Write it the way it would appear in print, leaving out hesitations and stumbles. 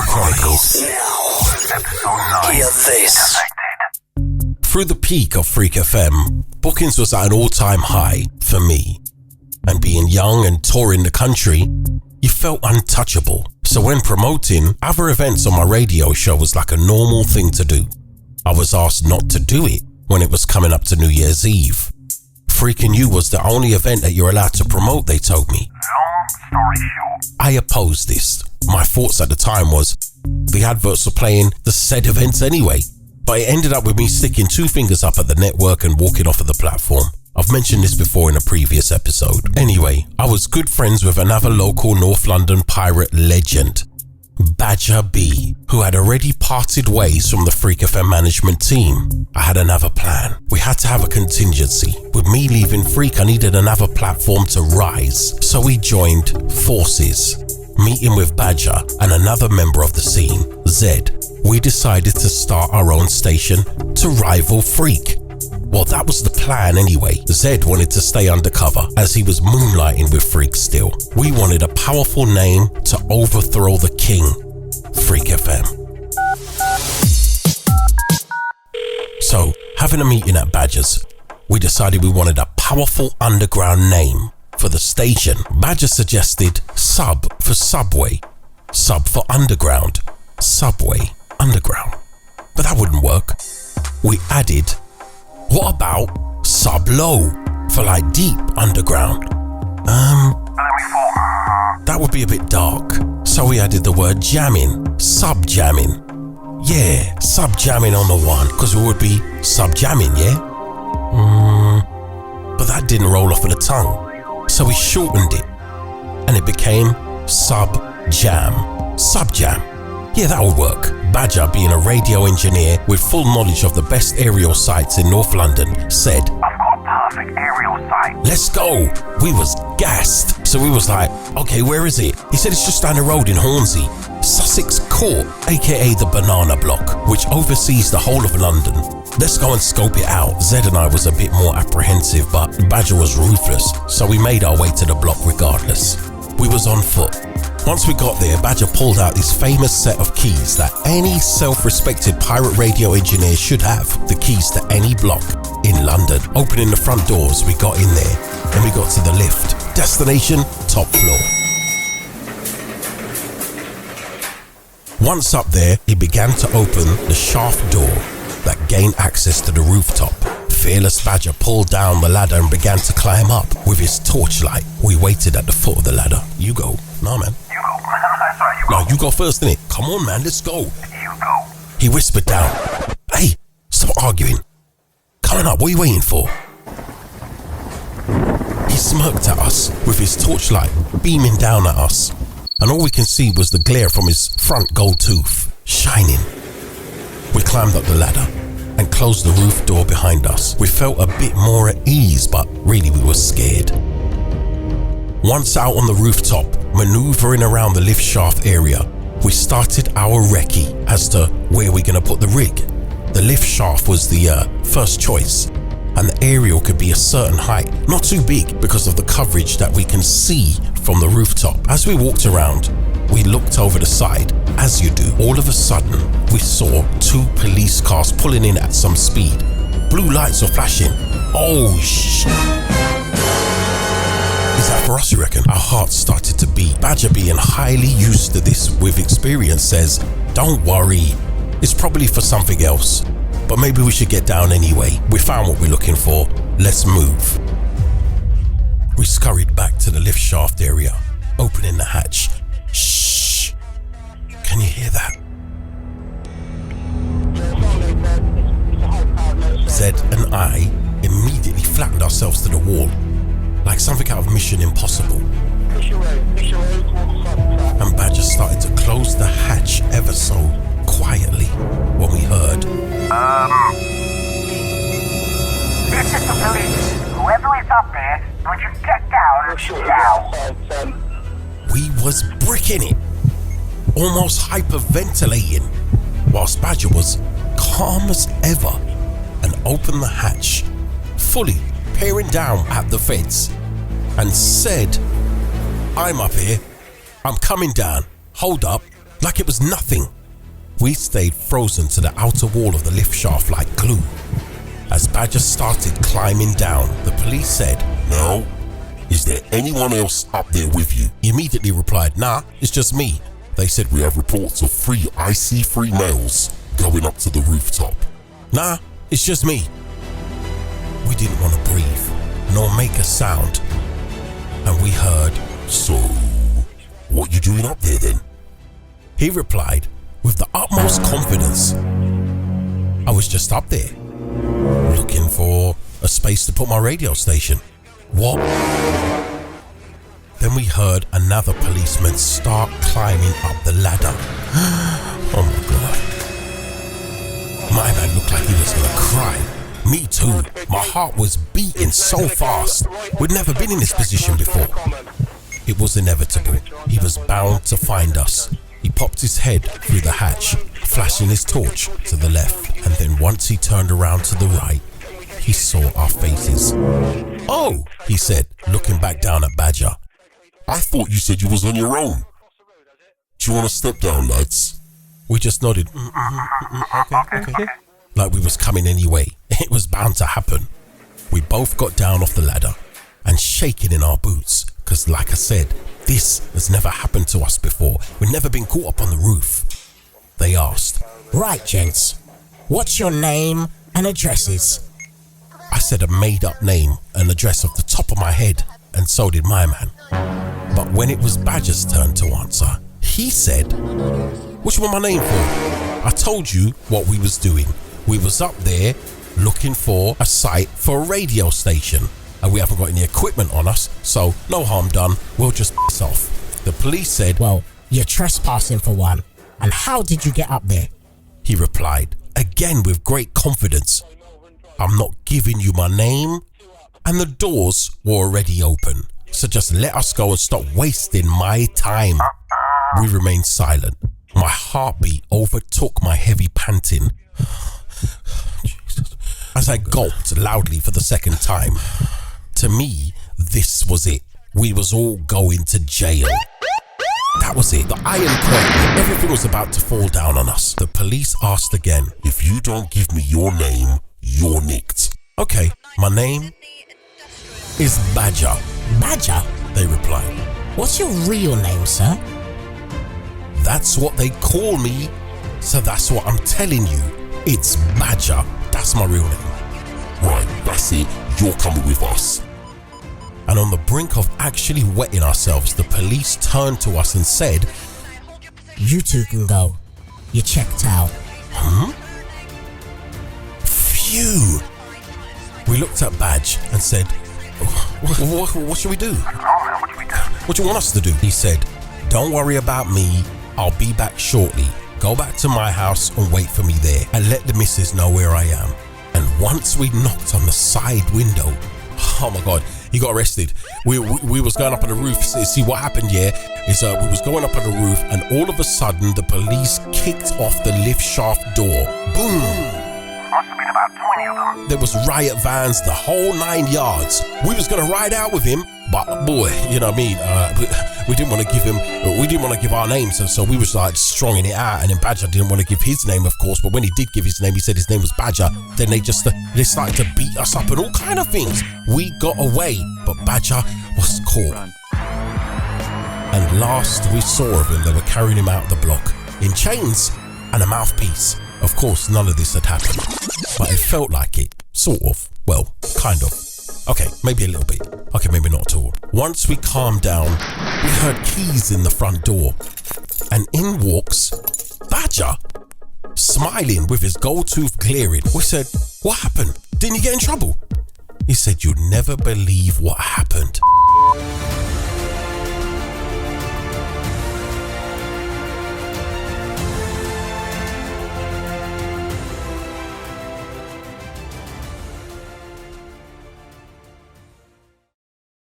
Chronicles. Episode 9. Hear this. Defected. Through the peak of Freek FM, bookings was at an all-time high for me. And being young and touring the country, you felt untouchable. So when promoting, other events on my radio show was like a normal thing to do. I was asked not to do it when it was coming up to New Year's Eve. Freaking You was the only event that you're allowed to promote, they told me. Long story short. I opposed this. My thoughts at the time was, the adverts were playing the said events anyway. But it ended up with me sticking two fingers up at the network and walking off of the platform. I've mentioned this before in a previous episode. Anyway, I was good friends with another local North London pirate legend, Badger B, who had already parted ways from the Freek FM management team. I had another plan. We had to have a contingency. With me leaving Freek, I needed another platform to rise. So we joined forces. Meeting with Badger and another member of the scene, Zed, we decided to start our own station to rival Freek. Well, that was the plan anyway. Zed wanted to stay undercover as he was moonlighting with Freek still. We wanted a powerful name to overthrow the king, Freek FM. So, having a meeting at Badger's, we decided we wanted a powerful underground name for the station. Badger suggested Sub for Subway, Sub for Underground, Subway, Underground. But that wouldn't work. We added, what about Sub-Low for like deep underground? That would be a bit dark. So we added the word jamming, sub-jamming. Yeah, sub-jamming on the one, because we would be sub-jamming, yeah? But that didn't roll off of the tongue. So we shortened it and it became Sub-Jam, Sub-Jam. Yeah, that would work. Badger, being a radio engineer with full knowledge of the best aerial sites in North London, said, I've got a perfect aerial site. let's go. We was gassed. So we was like, okay, where is it? He said it's just down the road in Hornsey. Sussex Court, aka the Banana Block, which oversees the whole of London. Let's go and scope it out. Zed and I was a bit more apprehensive, but Badger was ruthless. So we made our way to the block regardless. We was on foot. Once we got there, Badger pulled out this famous set of keys that any self-respected pirate radio engineer should have. The keys to any block in London. Opening the front doors, we got in there. Then we got to the lift. Destination, top floor. Once up there, he began to open the shaft door that gained access to the rooftop. Fearless Badger pulled down the ladder and began to climb up with his torchlight. We waited at the foot of the ladder. You go. Nah, man. You go. Sorry, you go. No, you go first, innit? Come on, man, let's go. You go. He whispered down, hey, stop arguing. Come on up, what are you waiting for? He smirked at us with his torchlight beaming down at us. And all we can see was the glare from his front gold tooth, shining. We climbed up the ladder and closed the roof door behind us. We felt a bit more at ease, but really we were scared. Once out on the rooftop, maneuvering around the lift shaft area, we started our recce as to where we're gonna put the rig. The lift shaft was the first choice, and the aerial could be a certain height, not too big because of the coverage that we can see from the rooftop. As we walked around, we looked over the side. As you do, all of a sudden, we saw two police cars pulling in at some speed. Blue lights were flashing. Oh, shit. Is that for us, you reckon? Our hearts started to beat. Badger, being highly used to this with experience, says, don't worry, it's probably for something else, but maybe we should get down anyway. We found what we're looking for. Let's move. We scurried back to the lift shaft area, opening the hatch. Shh. Can you hear that? Zed and I immediately flattened ourselves to the wall, like something out of Mission Impossible. And Badger started to close the hatch ever so quietly when we heard, This is the police. Whoever is up there, would you get down now? we was bricking it, almost hyperventilating, whilst Badger was calm as ever and opened the hatch, fully peering down at the fence, and said, I'm up here, I'm coming down, hold up, like it was nothing. We stayed frozen to the outer wall of the lift shaft like glue. As Badger started climbing down, the police said, "Now, is there anyone else up there with you?" He immediately replied, "Nah, it's just me." They said, "We have reports of 3 IC3 males going up to the rooftop." "Nah, it's just me." We didn't want to breathe, nor make a sound. And we heard, "So, what you doing up there then?" He replied with the utmost confidence, "I was just up there, looking for a space to put my radio station." What? Then we heard another policeman start climbing up the ladder. Oh my God. My man looked like he was gonna cry. Me too. My heart was beating so fast. We'd never been in this position before. It was inevitable. He was bound to find us. He popped his head through the hatch, flashing his torch to the left, and then once he turned around to the right, he saw our faces. "Oh," he said, looking back down at Badger. "I thought you said you was on your own. Do you want to step down, lads?" We just nodded. Okay. Like we was coming anyway. It was bound to happen. We both got down off the ladder and shaking in our boots, because like I said, this has never happened to us before. We've never been caught up on the roof. They asked, "Right, gents, what's your name and addresses?" I said a made-up name and address off the top of my head, and so did my man. But when it was Badger's turn to answer, he said, "What you want my name for?" I told you what we was doing. We was up there looking for a site for a radio station, and we haven't got any equipment on us, so no harm done, we'll just piss off. The police said, "Well, you're trespassing for one. And how did you get up there?" He replied, again with great confidence, "I'm not giving you my name, and the doors were already open, so just let us go and stop wasting my time." We remained silent. My heartbeat overtook my heavy panting. Jesus. As I gulped loudly for the second time. To me, this was it. We was all going to jail. That was it. The iron curtain. Everything was about to fall down on us. The police asked again, "If you don't give me your name, you're nicked." "Okay, my name is Badger." "Badger?" they replied. "What's your real name, sir?" "That's what they call me, so that's what I'm telling you. It's Badger. That's my real name." "Right, that's it. You're coming with us." And on the brink of actually wetting ourselves, the police turned to us and said, "You two can go. You're checked out." Phew. We looked at Badge and said, what should we do? "What do you want us to do?" He said, "Don't worry about me. I'll be back shortly. Go back to my house and wait for me there, and let the missus know where I am." And once we knocked on the side window, oh my God, he got arrested. We was going up on the roof. See what happened here is we was going up on the roof, and all of a sudden the police kicked off the lift shaft door. Boom. Must have been about 20 of them. There was riot vans, the whole 9 yards. We was gonna ride out with him, but boy, you know what I mean. We didn't want to give him. We didn't want to give our names, so we was like stronging it out. And then Badger didn't want to give his name, of course. But when he did give his name, he said his name was Badger. Then they started to beat us up and all kind of things. We got away, but Badger was caught. And last we saw of him, they were carrying him out the block in chains and a mouthpiece. Of course, none of this had happened, but it felt like it, sort of. Well, kind of. Okay, maybe a little bit. Okay, maybe not at all. Once we calmed down, we heard keys in the front door, and in walks Badger, smiling with his gold tooth glaring. We said, "What happened? Didn't you get in trouble?" He said, "You'd never believe what happened."